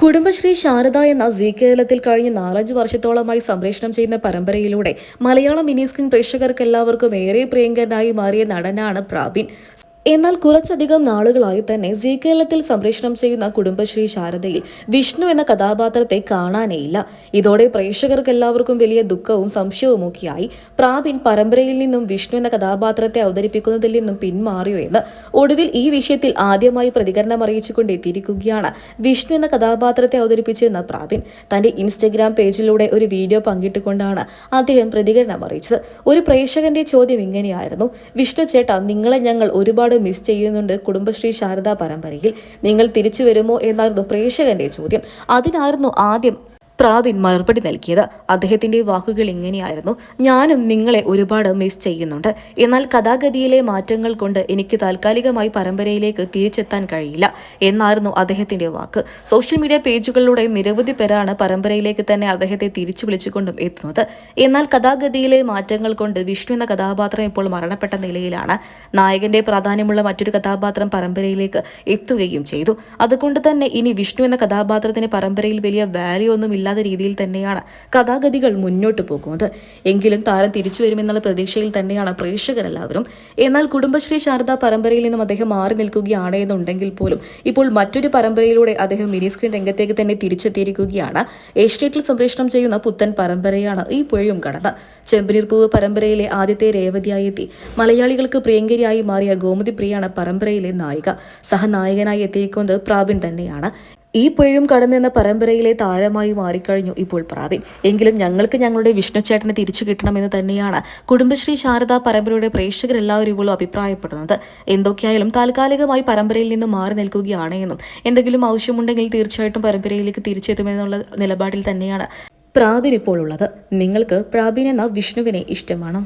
കുടുംബശ്രീ ശാരദ എന്ന സീ കേരളത്തിൽ കഴിഞ്ഞ 4-5 വർഷത്തോളമായി സംപ്രേഷണം ചെയ്യുന്ന പരമ്പരയിലൂടെ മലയാളം മിനി സ്ക്രീൻ പ്രേക്ഷകർക്കെല്ലാവർക്കും ഏറെ പ്രിയങ്കരനായി മാറിയ നടനാണ് പ്രാബിൻ. എന്നാൽ കുറച്ചധികം നാളുകളായി തന്നെ സീ കേരളത്തിൽ സംപ്രേഷണം ചെയ്യുന്ന കുടുംബശ്രീ ശാരദയിൽ വിഷ്ണു എന്ന കഥാപാത്രത്തെ കാണാനേയില്ല. ഇതോടെ പ്രേക്ഷകർക്കെല്ലാവർക്കും വലിയ ദുഃഖവും സംശയവുമൊക്കെയായി. പ്രാബിൻ പരമ്പരയിൽ നിന്നും വിഷ്ണു എന്ന കഥാപാത്രത്തെ അവതരിപ്പിക്കുന്നതിൽ നിന്നും പിന്മാറിയോ എന്ന് ഒടുവിൽ ഈ വിഷയത്തിൽ ആദ്യമായി പ്രതികരണം അറിയിച്ചുകൊണ്ട് എത്തിയിരിക്കുകയാണ് വിഷ്ണു എന്ന കഥാപാത്രത്തെ അവതരിപ്പിച്ചിരുന്ന പ്രാബിൻ. തന്റെ ഇൻസ്റ്റഗ്രാം പേജിലൂടെ ഒരു വീഡിയോ പങ്കിട്ടുകൊണ്ടാണ് അദ്ദേഹം പ്രതികരണം അറിയിച്ചത്. ഒരു പ്രേക്ഷകന്റെ ചോദ്യം ഇങ്ങനെയായിരുന്നു: വിഷ്ണു ചേട്ടാ, നിങ്ങളെ ഞങ്ങൾ ഒരുപാട് മിസ് ചെയ്യുന്നുണ്ട് കുടുംബശ്രീ ശാരദ പരമ്പരയിൽ. നിങ്ങൾ തിരിച്ചു വരുമോ എന്നായിരുന്നു പ്രേക്ഷകന്റെ ചോദ്യം. അതിനായിരുന്നു ആദ്യം പ്രാബിൻ മറുപടി നൽകിയത്. അദ്ദേഹത്തിന്റെ വാക്കുകൾ ഇങ്ങനെയായിരുന്നു: ഞാനും നിങ്ങളെ ഒരുപാട് മിസ് ചെയ്യുന്നുണ്ട്. എന്നാൽ കഥാഗതിയിലെ മാറ്റങ്ങൾ കൊണ്ട് എനിക്ക് താൽക്കാലികമായി പരമ്പരയിലേക്ക് തിരിച്ചെത്താൻ കഴിയില്ല എന്നായിരുന്നു അദ്ദേഹത്തിന്റെ വാക്ക്. സോഷ്യൽ മീഡിയ പേജുകളിലൂടെ നിരവധി പേരാണ് പരമ്പരയിലേക്ക് തന്നെ അദ്ദേഹത്തെ തിരിച്ചു വിളിച്ചുകൊണ്ടും എത്തുന്നത്. എന്നാൽ കഥാഗതിയിലെ മാറ്റങ്ങൾ കൊണ്ട് വിഷ്ണു എന്ന കഥാപാത്രം ഇപ്പോൾ മരണപ്പെട്ട നിലയിലാണ്. നായകന്റെ പ്രാധാന്യമുള്ള മറ്റൊരു കഥാപാത്രം പരമ്പരയിലേക്ക് എത്തുകയും ചെയ്തു. അതുകൊണ്ട് തന്നെ ഇനി വിഷ്ണു എന്ന കഥാപാത്രത്തിന് പരമ്പരയിൽ വലിയ വാല്യൂ ഒന്നും ഇല്ലാത്ത രീതിയിൽ തന്നെയാണ് കഥാഗതികൾ മുന്നോട്ട് പോകുന്നത്. എങ്കിലും താരം തിരിച്ചു വരുമെന്നുള്ള പ്രതീക്ഷയിൽ തന്നെയാണ് പ്രേക്ഷകരെല്ലാവരും. എന്നാൽ കുടുംബശ്രീ ശാരദ പരമ്പരയിൽ നിന്നും അദ്ദേഹം മാറി നിൽക്കുകയാണ് എന്നുണ്ടെങ്കിൽ പോലും ഇപ്പോൾ മറ്റൊരു പരമ്പരയിലൂടെ അദ്ദേഹം മിനി സ്ക്രീൻ രംഗത്തേക്ക് തന്നെ തിരിച്ചെത്തിയിരിക്കുകയാണ്. ഏഷ്യാനെറ്റിൽ സംപ്രേഷണം ചെയ്യുന്ന പുത്തൻ പരമ്പരയാണ് ഈ പുഴയും കടന്ന്. ചെമ്പനീർ പൂവ് പരമ്പരയിലെ ആദ്യത്തെ രേവതിയായി എത്തി മലയാളികൾക്ക് പ്രിയങ്കരിയായി മാറിയ ഗോമതി പ്രിയാണ് പരമ്പരയിലെ നായിക. സഹനായകനായി എത്തിയിരിക്കുന്നത് പ്രാബിൻ തന്നെയാണ്. ഈ പുഴയും കടന്നെന്ന പരമ്പരയിലെ താരമായി മാറിക്കഴിഞ്ഞു ഇപ്പോൾ പ്രാബിൻ. എങ്കിലും ഞങ്ങൾക്ക് ഞങ്ങളുടെ വിഷ്ണു ചേട്ടനെ തിരിച്ചു കിട്ടണമെന്ന് തന്നെയാണ് കുടുംബശ്രീ ശാരദ പരമ്പരയുടെ പ്രേക്ഷകരെല്ലാവരും ഇപ്പോൾ അഭിപ്രായപ്പെടുന്നത്. എന്തൊക്കെയായാലും താൽക്കാലികമായി പരമ്പരയിൽ നിന്നും മാറി നിൽക്കുകയാണ് എന്നും എന്തെങ്കിലും ആവശ്യമുണ്ടെങ്കിൽ തീർച്ചയായിട്ടും പരമ്പരയിലേക്ക് തിരിച്ചെത്തുമെന്നുള്ള നിലപാടിൽ തന്നെയാണ് പ്രാബിൻ ഇപ്പോൾ ഉള്ളത്. നിങ്ങൾക്ക് പ്രാബിൻ എന്ന വിഷ്ണുവിനെ ഇഷ്ടമാണോ?